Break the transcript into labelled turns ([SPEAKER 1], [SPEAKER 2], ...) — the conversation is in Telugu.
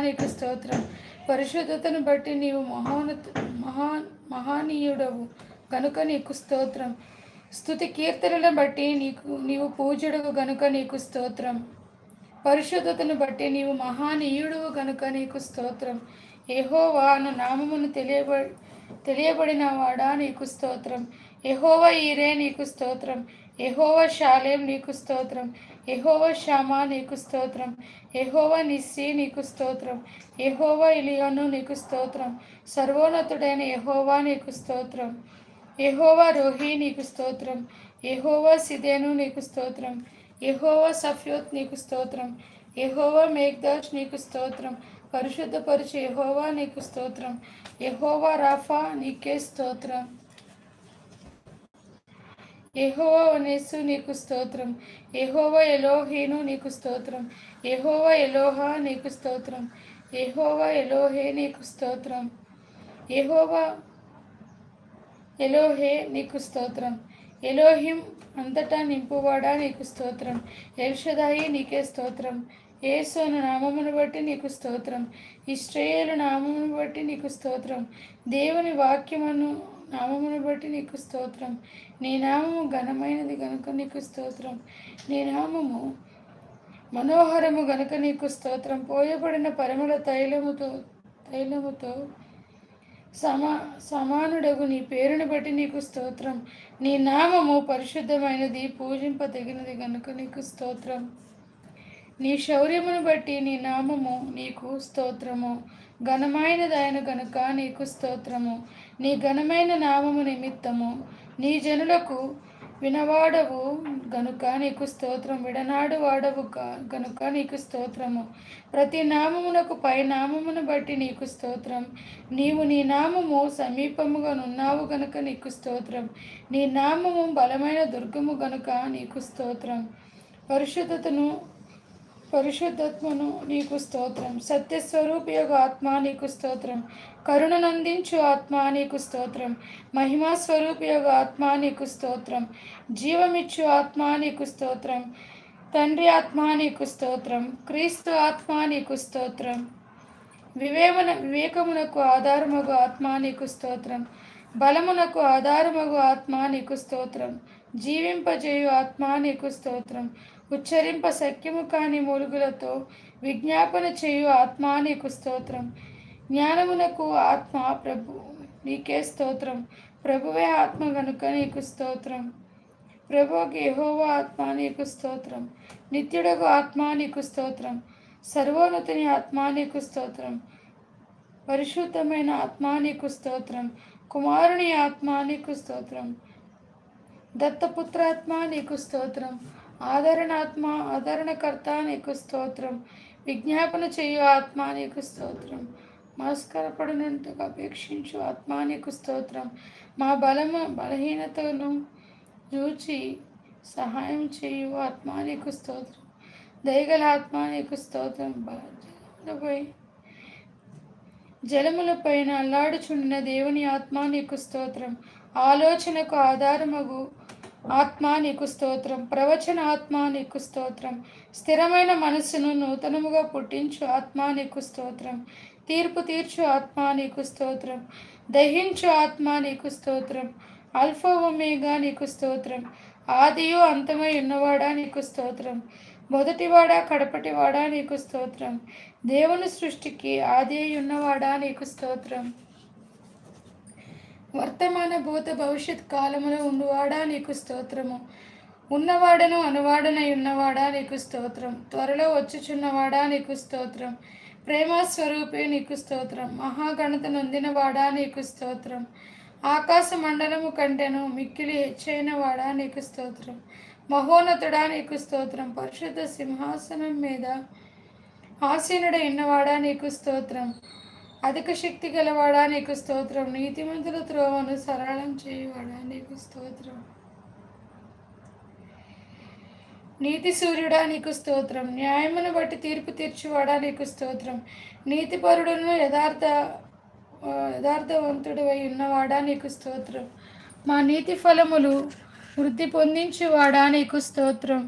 [SPEAKER 1] నీకు స్తోత్రం. పరిశుద్ధతను బట్టి నీవు మహానీయుడవు గనుక నీకు స్తోత్రం. స్తుతి కీర్తనలను బట్టి నీవు పూజ్యుడవు గనుక నీకు స్తోత్రం. పరిశుద్ధతను బట్టి నీవు మహానీయుడవు గనుక నీకు స్తోత్రం. యెహోవా అను నామమును తెలియబడిన వాడా నీకు స్తోత్రం. యెహోవా ఈరే నీకు స్తోత్రం. యెహోవా షాలేం నీకు స్తోత్రం. యెహోవా షామా నీకు స్తోత్రం. యెహోవా నిస్సి నీకు స్తోత్రం. యెహోవా ఇలియోను నీకు స్తోత్రం. సర్వోన్నతుడైన యెహోవా నీకు స్తోత్రం. యెహోవా రోహి నీకు స్తోత్రం. యెహోవా సిదేను నీకు స్తోత్రం. యెహోవా సఫ్యోత్ నీకు స్తోత్రం. యెహోవా మేగ్దాష్ నీకు స్తోత్రం. పరిశుద్ధపరచు యెహోవా నీకు స్తోత్రం. యెహోవా రాఫా నీకే స్తోత్రం. యెహోవా వనేసు నీకు స్తోత్రం. యెహోవా ఎలోహేను నీకు స్తోత్రం. యెహోవా ఎలోహా నీకు స్తోత్రం. యెహోవా ఎలోహే నీకు స్తోత్రం. యెహోవా ఎలోహే నీకు స్తోత్రం. ఎలోహిం అంతటా నింపువాడా నీకు స్తోత్రం. ఎల్షదాయి నీకే స్తోత్రం. యేసు నామమును బట్టి నీకు స్తోత్రం. ఇశ్రాయేలు నామమును బట్టి నీకు స్తోత్రం. దేవుని వాక్యమును నామమును బట్టి నీకు స్తోత్రం. నీ నామము ఘనమైనది గనుక నీకు స్తోత్రం. నీ నామము మనోహరము గనుక నీకు స్తోత్రం. పోయబడిన పరిమళ తైలముతో సమానుడగు నీ పేరును బట్టి నీకు స్తోత్రం. నీ నామము పరిశుద్ధమైనది, పూజింపదగినది గనుక నీకు స్తోత్రం. నీ శౌర్యమును బట్టి నీ నామము నీకు స్తోత్రము. ఘనమైనదైన గనుక నీకు స్తోత్రము. నీ ఘనమైన నామము నిమిత్తము నీ జనులకు వినవాడవు గనుక నీకు స్తోత్రం. విడనాడు వాడవు గనుక నీకు స్తోత్రము. ప్రతి నామమునకు పై నామమును బట్టి నీకు స్తోత్రం. నీవు నీ నామము సమీపముగా నున్నావు గనుక నీకు స్తోత్రం. నీ నామము బలమైన దుర్గము గనుక నీకు స్తోత్రం. పరిశుద్ధత్వను నీకు స్తోత్రం. సత్యస్వరూపి యొక్క ఆత్మ నీకు స్తోత్రం. కరుణనందించు ఆత్మ నీకు స్తోత్రం. మహిమా స్వరూపి యొక్క ఆత్మ నీకు స్తోత్రం. జీవమిచ్చు ఆత్మ నీకు స్తోత్రం. తండ్రి ఆత్మ నీకు స్తోత్రం. క్రీస్తు ఆత్మ నీకు స్తోత్రం. వివేకమునకు ఆధారమగు ఆత్మ నీకు స్తోత్రం. బలమునకు ఆధారమగు ఆత్మ నీకు స్తోత్రం. జీవింపజేయు ఆత్మ నీకు స్తోత్రం. ఉచ్చరింప సఖ్యము కాని మూలుగులతో విజ్ఞాపన చేయు ఆత్మ నీకు స్తోత్రం. జ్ఞానమునకు ఆత్మ ప్రభు నీకే స్తోత్రం. ప్రభువే ఆత్మ గనుక నీకు స్తోత్రం. ప్రభువుకి యెహోవా ఆత్మ నీకు స్తోత్రం. నిత్యుడకు ఆత్మ నీకు స్తోత్రం. సర్వోన్నతుని ఆత్మ నీకు స్తోత్రం. పరిశుద్ధమైన ఆత్మ నీకు స్తోత్రం. కుమారుని ఆత్మ నీకు స్తోత్రం. దత్తపుత్రాత్మ నీకు స్తోత్రం. ఆదరణకర్త నీకు స్తోత్రం. విజ్ఞాపన చేయు ఆత్మ నీకు స్తోత్రం. మస్కరపడినంతగా అపేక్షించు ఆత్మ నీకు స్తోత్రం. మా బలహీనతను చూచి సహాయం చేయు ఆత్మ నీకు స్తోత్రం. దయగల ఆత్మ నీకు స్తోత్రం. జలములపైన అల్లాడుచుండిన దేవుని ఆత్మ నీకు స్తోత్రం. ఆలోచనకు ఆధారమగు ఆత్మ నీకు స్తోత్రం. ప్రవచన ఆత్మ నీకు స్తోత్రం. స్థిరమైన మనస్సును నూతనముగా పుట్టించు ఆత్మ నీకు స్తోత్రం. తీర్పు తీర్చు ఆత్మ నీకు స్తోత్రం. దహించు ఆత్మ నీకు స్తోత్రం. ఆల్ఫా ఒమేగా నీకు స్తోత్రం. ఆదియు అంతమై ఉన్నవాడా నీకు స్తోత్రం. మొదటివాడా కడపటివాడా నీకు స్తోత్రం. దేవుని సృష్టికి ఆది అయి ఉన్నవాడా నీకు స్తోత్రం. వర్తమాన భూత భవిష్యత్ కాలములో ఉన్నవాడా నీకు స్తోత్రము. ఉన్నవాడను అనువాడనై ఉన్నవాడా నీకు స్తోత్రం. త్వరలో వచ్చుచున్నవాడా నీకు స్తోత్రం. ప్రేమస్వరూపే నీకు స్తోత్రం. మహాగణత నొందినవాడా నీకు స్తోత్రం. ఆకాశ మండలము కంటెను మిక్కిలి హెచ్చైన వాడా నీకు స్తోత్రం. మహోన్నతుడా నీకు స్తోత్రం. పరిశుద్ధ సింహాసనం మీద ఆసీనుడై ఉన్నవాడా నీకు స్తోత్రం. అధిక శక్తి గలవాడా నీకు స్తోత్రం. నీతిమంతుల త్రోవను సరళం చేయవాడా నీకు స్తోత్రం. నీతి సూర్యుడా నీకు స్తోత్రం. న్యాయమును బట్టి తీర్పు తీర్చువాడా నీకు స్తోత్రం. నీతిపరుడును యథార్థవంతుడు అయి ఉన్నవాడా నీకు స్తోత్రం. మా నీతి ఫలములు వృద్ధి పొందించువాడా నీకు స్తోత్రం.